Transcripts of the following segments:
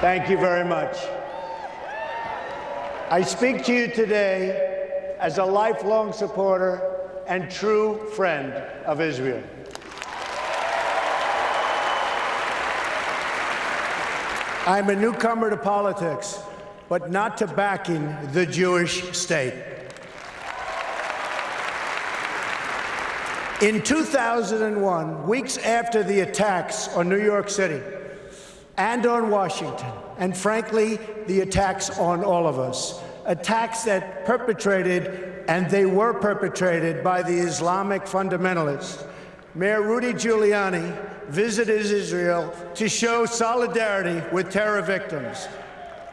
Thank you very much. I speak to you today as a lifelong supporter and true friend of Israel. I'm a newcomer to politics, but not to backing the Jewish state. In 2001, weeks after the attacks on New York City and on Washington, and frankly, the attacks on all of us, attacks that perpetrated, and they were perpetrated by the Islamic fundamentalists, Mayor Rudy Giuliani visited Israel to show solidarity with terror victims.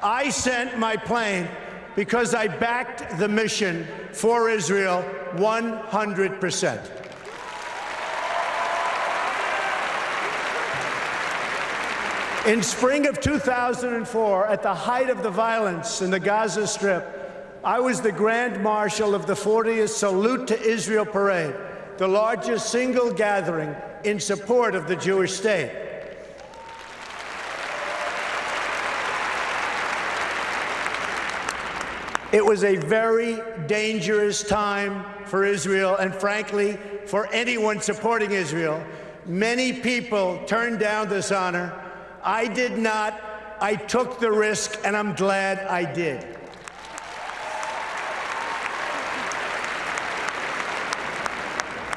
I sent my plane because I backed the mission for Israel 100%. In spring of 2004, at the height of the violence in the Gaza Strip, I was the Grand Marshal of the 40th Salute to Israel Parade, the largest single gathering in support of the Jewish state. It was a very dangerous time for Israel and, frankly, for anyone supporting Israel. Many people turned down this honor. I did not. I took the risk, and I'm glad I did.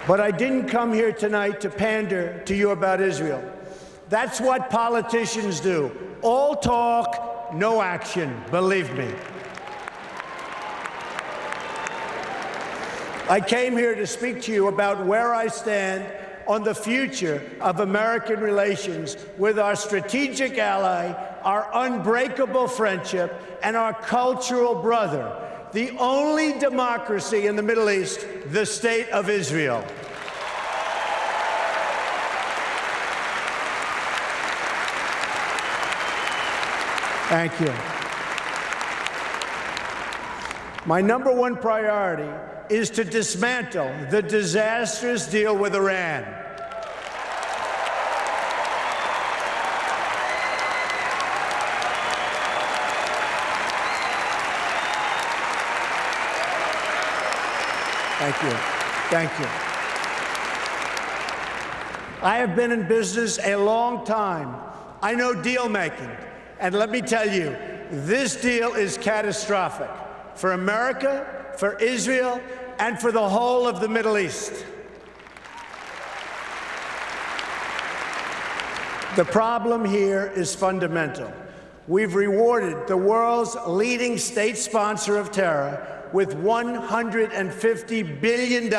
But I didn't come here tonight to pander to you about Israel. That's what politicians do. All talk, no action, believe me. I came here to speak to you about where I stand on the future of American relations with our strategic ally, our unbreakable friendship, and our cultural brother, the only democracy in the Middle East, the State of Israel. Thank you. My number one priority is to dismantle the disastrous deal with Iran. Thank you. Thank you. I have been in business a long time. I know deal making. And let me tell you, this deal is catastrophic for America, for Israel, and for the whole of the Middle East. The problem here is fundamental. We've rewarded the world's leading state sponsor of terror with $150 billion,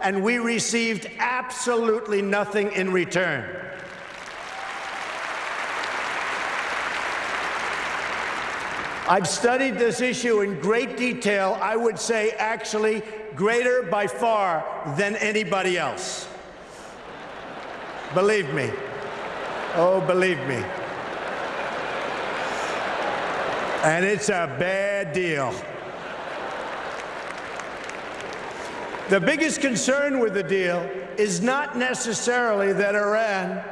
and we received absolutely nothing in return. I've studied this issue in great detail, I would say actually greater by far than anybody else. Believe me. Oh, believe me. And it's a bad deal. The biggest concern with the deal is not necessarily that Iran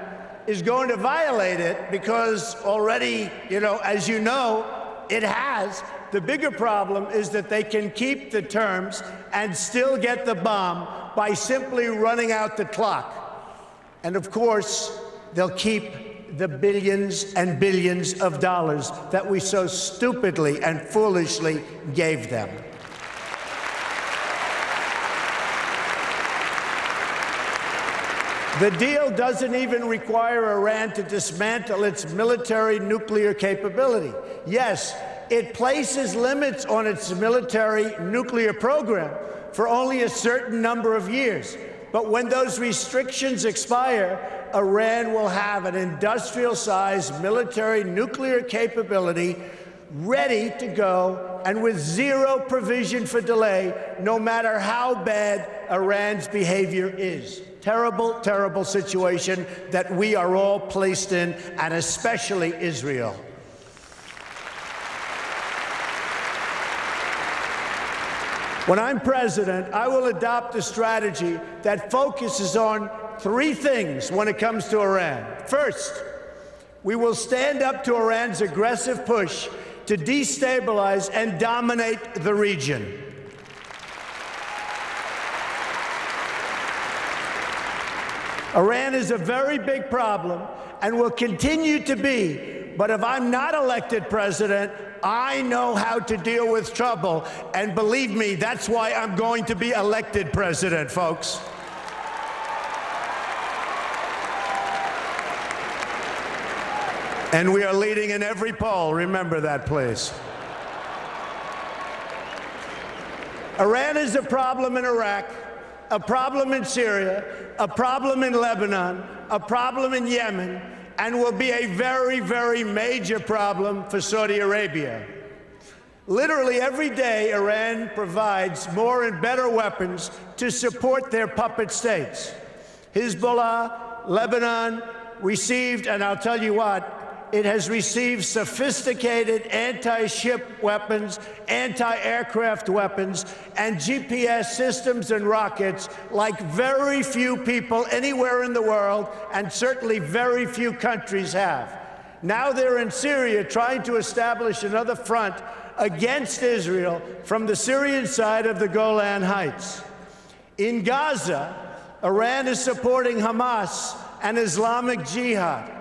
is going to violate it, because already, as you know, it has. The bigger problem is that they can keep the terms and still get the bomb by simply running out the clock. And of course, they'll keep the billions and billions of dollars that we so stupidly and foolishly gave them. The deal doesn't even require Iran to dismantle its military nuclear capability. Yes, it places limits on its military nuclear program for only a certain number of years. But when those restrictions expire, Iran will have an industrial-sized military nuclear capability ready to go and with zero provision for delay, no matter how bad Iran's behavior is. Terrible, terrible situation that we are all placed in, and especially Israel. When I'm president, I will adopt a strategy that focuses on three things when it comes to Iran. First, We will stand up to Iran's aggressive push to destabilize and dominate the region. Iran is a very big problem and will continue to be. But if I'm not elected president, I know how to deal with trouble. And believe me, that's why I'm going to be elected president, folks. And we are leading in every poll. Remember that, please. Iran is a problem in Iraq, a problem in Syria, a problem in Lebanon, a problem in Yemen, and will be a very, very major problem for Saudi Arabia. Literally every day, Iran provides more and better weapons to support their puppet states. Hezbollah, Lebanon, received, and I'll tell you what, it has received sophisticated anti-ship weapons, anti-aircraft weapons, and GPS systems and rockets like very few people anywhere in the world, and certainly very few countries have. Now they're in Syria trying to establish another front against Israel from the Syrian side of the Golan Heights. In Gaza, Iran is supporting Hamas and Islamic Jihad.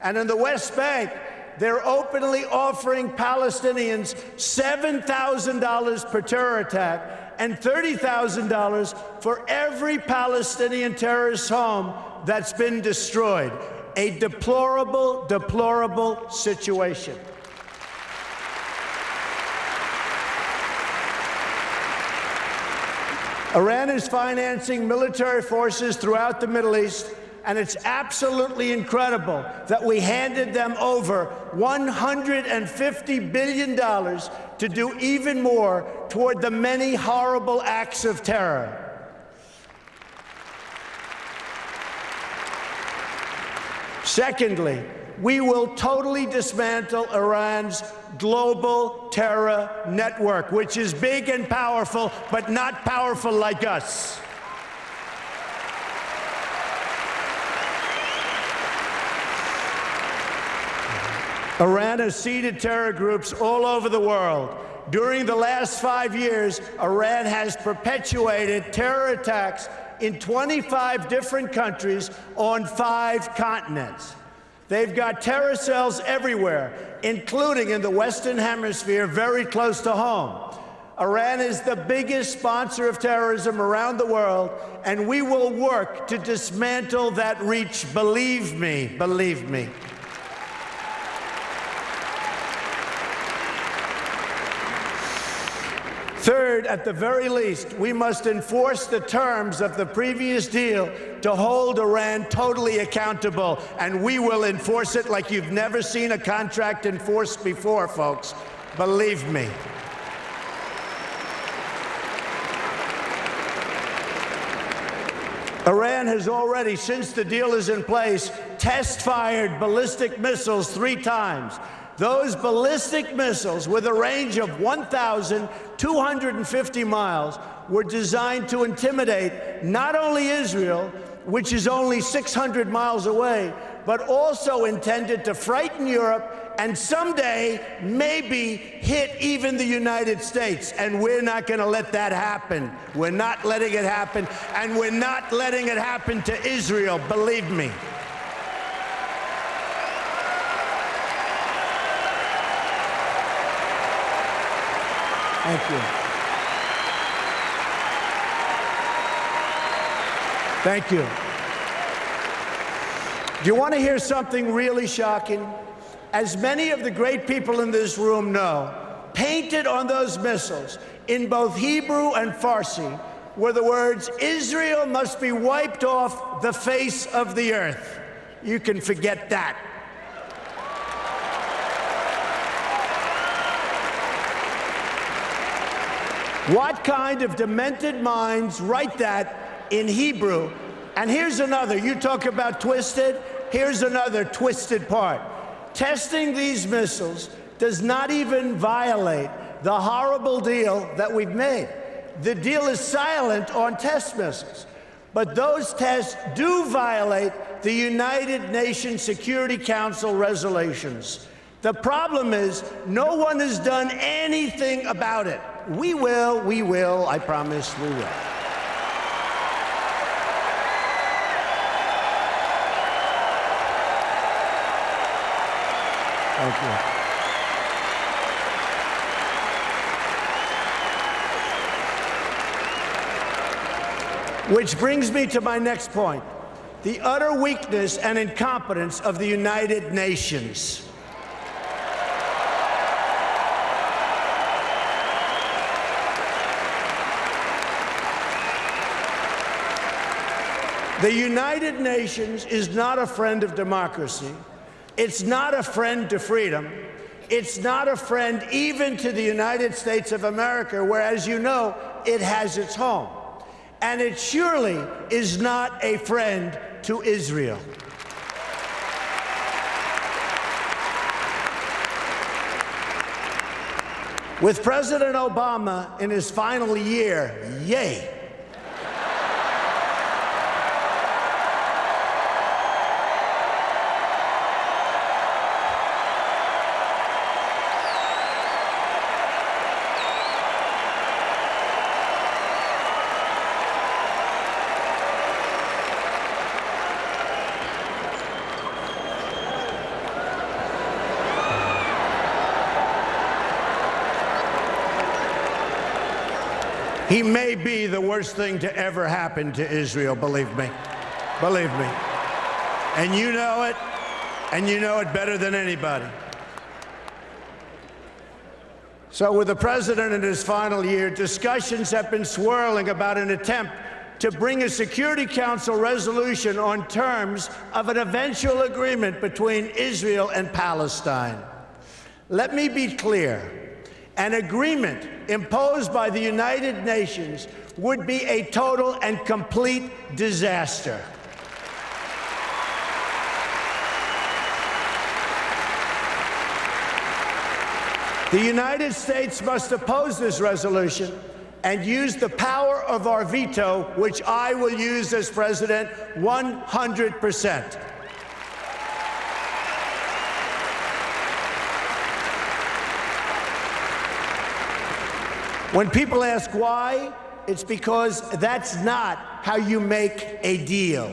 And in the West Bank, they're openly offering Palestinians $7,000 per terror attack and $30,000 for every Palestinian terrorist home that's been destroyed. A deplorable, deplorable situation. Iran is financing military forces throughout the Middle East, and it's absolutely incredible that we handed them over $150 billion to do even more toward the many horrible acts of terror. Secondly, we will totally dismantle Iran's global terror network, which is big and powerful, but not powerful like us. Iran has seeded terror groups all over the world. During the last 5 years, Iran has perpetuated terror attacks in 25 different countries on 5 continents. They've got terror cells everywhere, including in the Western Hemisphere, very close to home. Iran is the biggest sponsor of terrorism around the world, and we will work to dismantle that reach. Believe me, believe me. Third, at the very least, we must enforce the terms of the previous deal to hold Iran totally accountable, and we will enforce it like you've never seen a contract enforced before, folks. Believe me. Iran has already, since the deal is in place, test-fired ballistic missiles 3 times. Those ballistic missiles, with a range of 1,250 miles, were designed to intimidate not only Israel, which is only 600 miles away, but also intended to frighten Europe and someday maybe hit even the United States. And we're not going to let that happen. We're not letting it happen, and we're not letting it happen to Israel, believe me. Thank you. Thank you. Do you want to hear something really shocking? As many of the great people in this room know, painted on those missiles in both Hebrew and Farsi were the words, "Israel must be wiped off the face of the earth." You can forget that. What kind of demented minds write that in Hebrew? And here's another. You talk about twisted. Here's another twisted part. Testing these missiles does not even violate the horrible deal that we've made. The deal is silent on test missiles. But those tests do violate the United Nations Security Council resolutions. The problem is no one has done anything about it. We will, I promise we will. Thank you. Which brings me to my next point, the utter weakness and incompetence of the United Nations. The United Nations is not a friend of democracy. It's not a friend to freedom. It's not a friend even to the United States of America, where, as you know, it has its home. And it surely is not a friend to Israel. With President Obama in his final year, yay. He may be the worst thing to ever happen to Israel, believe me. Believe me. And you know it better than anybody. So with the president in his final year, discussions have been swirling about an attempt to bring a Security Council resolution on terms of an eventual agreement between Israel and Palestine. Let me be clear. An agreement imposed by the United Nations would be a total and complete disaster. The United States must oppose this resolution and use the power of our veto, which I will use as president 100%. When people ask why, it's because that's not how you make a deal.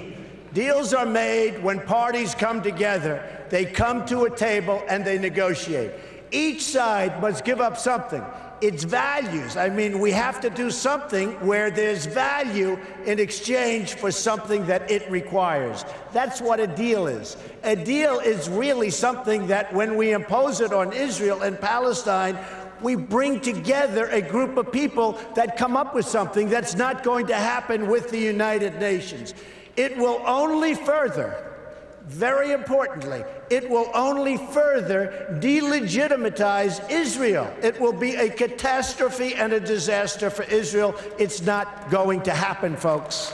Deals are made when parties come together. They come to a table and they negotiate. Each side must give up something. It's values. I mean, we have to do something where there's value in exchange for something that it requires. That's what a deal is. A deal is really something that when we impose it on Israel and Palestine, we bring together a group of people that come up with something that's not going to happen with the United Nations. It will only further, very importantly, it will only further delegitimize Israel. It will be a catastrophe and a disaster for Israel. It's not going to happen, folks.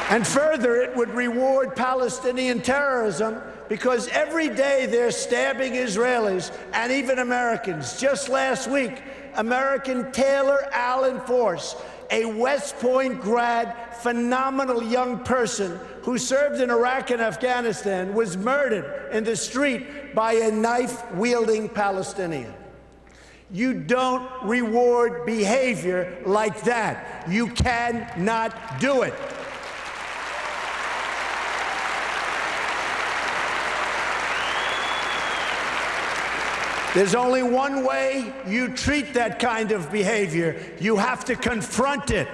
And further, it would reward Palestinian terrorism because every day they're stabbing Israelis and even Americans. Just last week, American Taylor Allen Force, a West Point grad, phenomenal young person who served in Iraq and Afghanistan, was murdered in the street by a knife-wielding Palestinian. You don't reward behavior like that. You cannot do it. There's only one way you treat that kind of behavior. You have to confront it.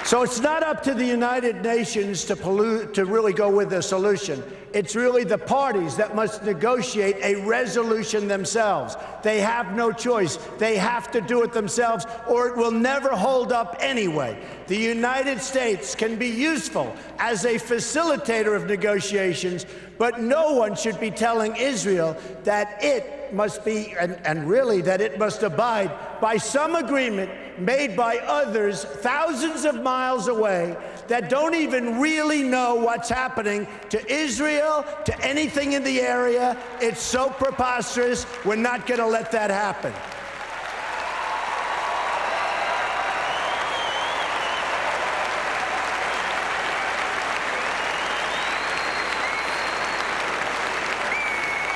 So it's not up to the United Nations to really go with a solution. It's really the parties that must negotiate a resolution themselves. They have no choice. They have to do it themselves, or it will never hold up anyway. The United States can be useful as a facilitator of negotiations, but no one should be telling Israel that it must be, and really that it must abide by some agreement made by others thousands of miles away that don't even really know what's happening to Israel, to anything in the area. It's so preposterous. We're not going to let that happen.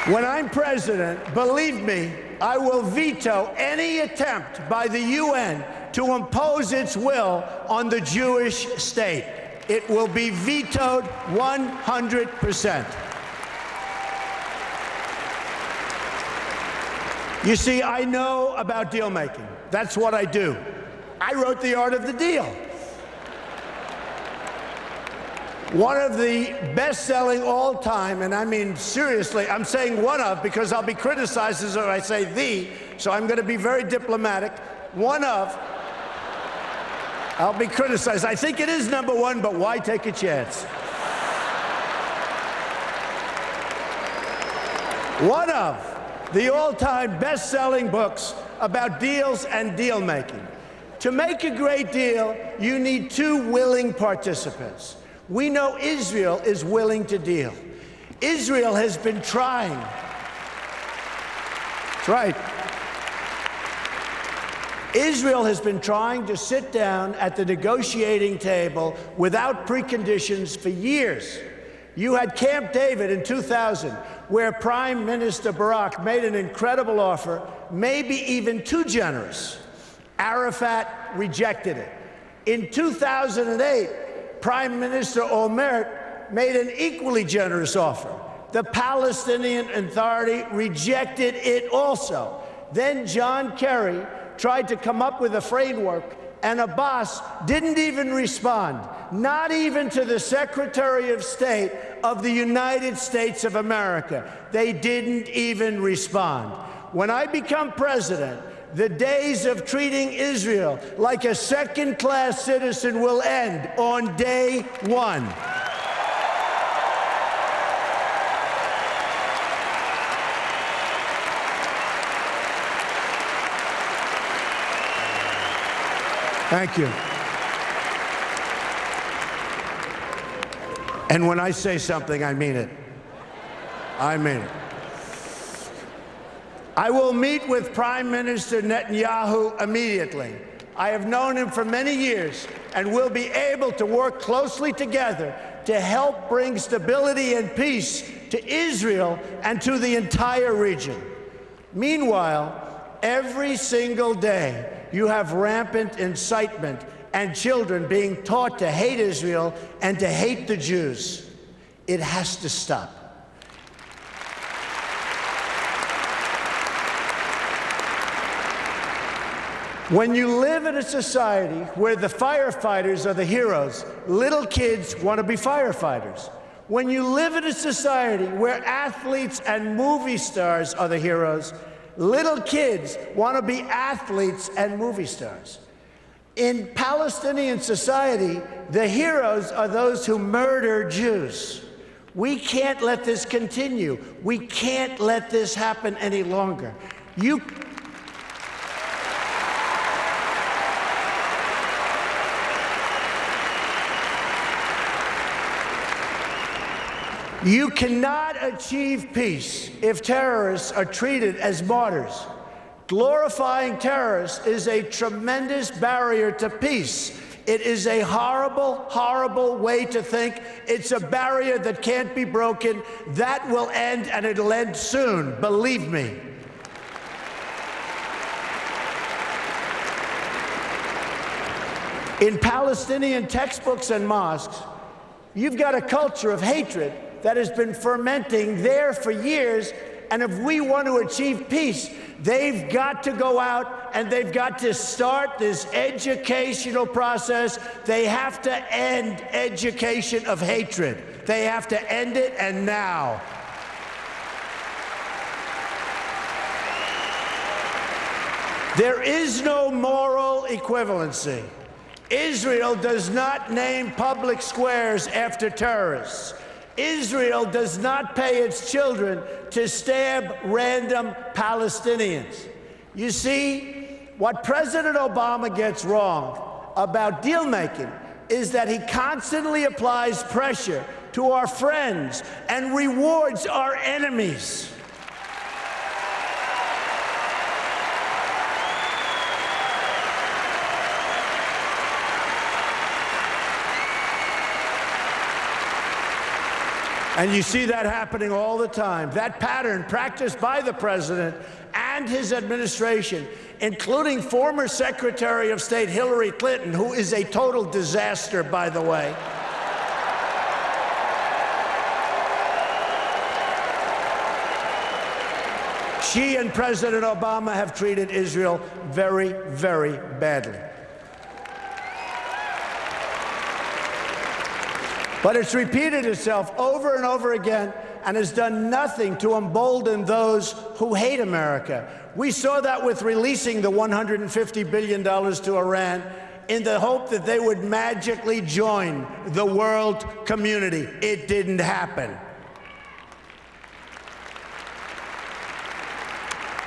When I'm president, believe me, I will veto any attempt by the UN to impose its will on the Jewish state. It will be vetoed 100%. You see, I know about deal making. That's what I do. I wrote The Art of the Deal. One of the best-selling all-time, and I mean seriously, I'm saying one of because I'll be criticized as if I say the, so I'm going to be very diplomatic. One of, I'll be criticized. I think it is number one, but why take a chance? One of the all-time best-selling books about deals and deal-making. To make a great deal, you need two willing participants. We know Israel is willing to deal. Israel has been trying. That's right. Israel has been trying to sit down at the negotiating table without preconditions for years. You had Camp David in 2000, where Prime Minister Barak made an incredible offer, maybe even too generous. Arafat rejected it. In 2008, Prime Minister Olmert made an equally generous offer. The Palestinian Authority rejected it also. Then John Kerry tried to come up with a framework, and Abbas didn't even respond, not even to the Secretary of State of the United States of America. They didn't even respond. When I become president, the days of treating Israel like a second-class citizen will end on day one. Thank you. And when I say something, I mean it. I mean it. I will meet with Prime Minister Netanyahu immediately. I have known him for many years and will be able to work closely together to help bring stability and peace to Israel and to the entire region. Meanwhile, every single day, you have rampant incitement and children being taught to hate Israel and to hate the Jews. It has to stop. When you live in a society where the firefighters are the heroes, little kids want to be firefighters. When you live in a society where athletes and movie stars are the heroes, little kids want to be athletes and movie stars. In Palestinian society, the heroes are those who murder Jews. We can't let this continue. We can't let this happen any longer. You cannot achieve peace if terrorists are treated as martyrs. Glorifying terrorists is a tremendous barrier to peace. It is a horrible, horrible way to think. It's a barrier that can't be broken. That will end, and it'll end soon, believe me. In Palestinian textbooks and mosques, you've got a culture of hatred that has been fermenting there for years, and if we want to achieve peace, they've got to go out and they've got to start this educational process. They have to end education of hatred. They have to end it, and now. There is no moral equivalency. Israel does not name public squares after terrorists. Israel does not pay its children to stab random Palestinians. You see, what President Obama gets wrong about deal-making is that he constantly applies pressure to our friends and rewards our enemies. And you see that happening all the time. That pattern practiced by the president and his administration, including former Secretary of State Hillary Clinton, who is a total disaster, by the way. She and President Obama have treated Israel very, very badly. But it's repeated itself over and over again and has done nothing to embolden those who hate America. We saw that with releasing the $150 billion to Iran in the hope that they would magically join the world community. It didn't happen.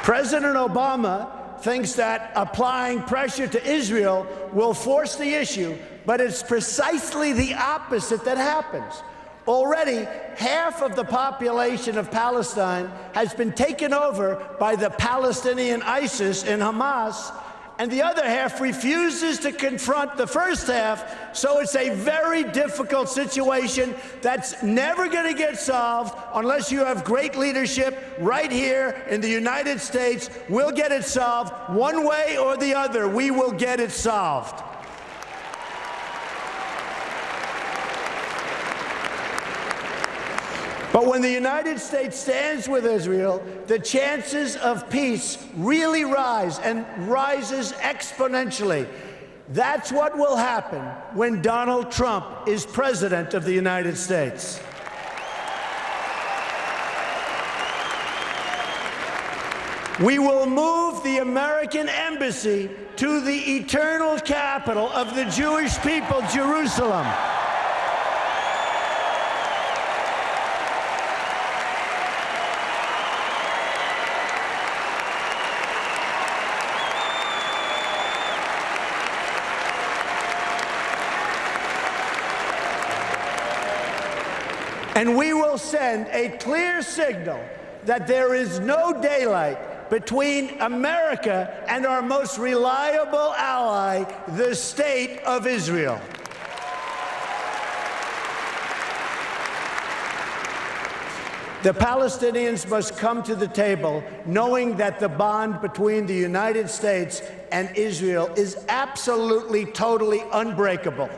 President Obama thinks that applying pressure to Israel will force the issue, but it's precisely the opposite that happens. Already, half of the population of Palestine has been taken over by the Palestinian ISIS and Hamas, and the other half refuses to confront the first half, so it's a very difficult situation that's never going to get solved unless you have great leadership right here in the United States. We'll get it solved one way or the other. We will get it solved. But when the United States stands with Israel, the chances of peace really rise, and rises exponentially. That's what will happen when Donald Trump is president of the United States. We will move the American embassy to the eternal capital of the Jewish people, Jerusalem. And we will send a clear signal that there is no daylight between America and our most reliable ally, the State of Israel. The Palestinians must come to the table knowing that the bond between the United States and Israel is absolutely, totally unbreakable.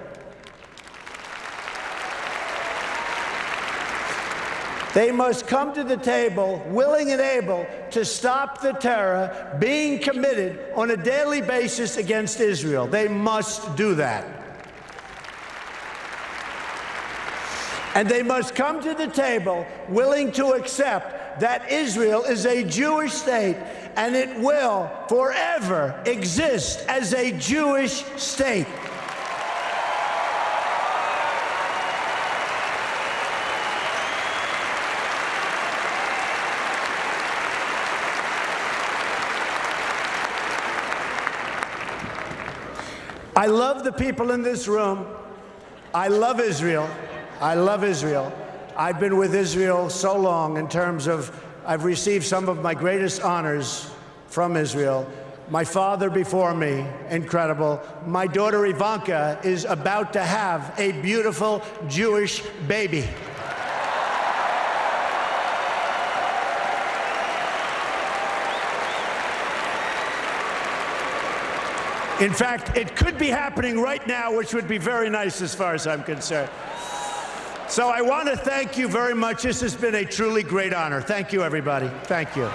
They must come to the table willing and able to stop the terror being committed on a daily basis against Israel. They must do that. And they must come to the table willing to accept that Israel is a Jewish state and it will forever exist as a Jewish state. I love the people in this room. I love Israel. I love Israel. I've been with Israel so long in terms of I've received some of my greatest honors from Israel. My father before me, incredible. My daughter Ivanka is about to have a beautiful Jewish baby. In fact, it could be happening right now, which would be very nice as far as I'm concerned. So I want to thank you very much. This has been a truly great honor. Thank you, everybody. Thank you.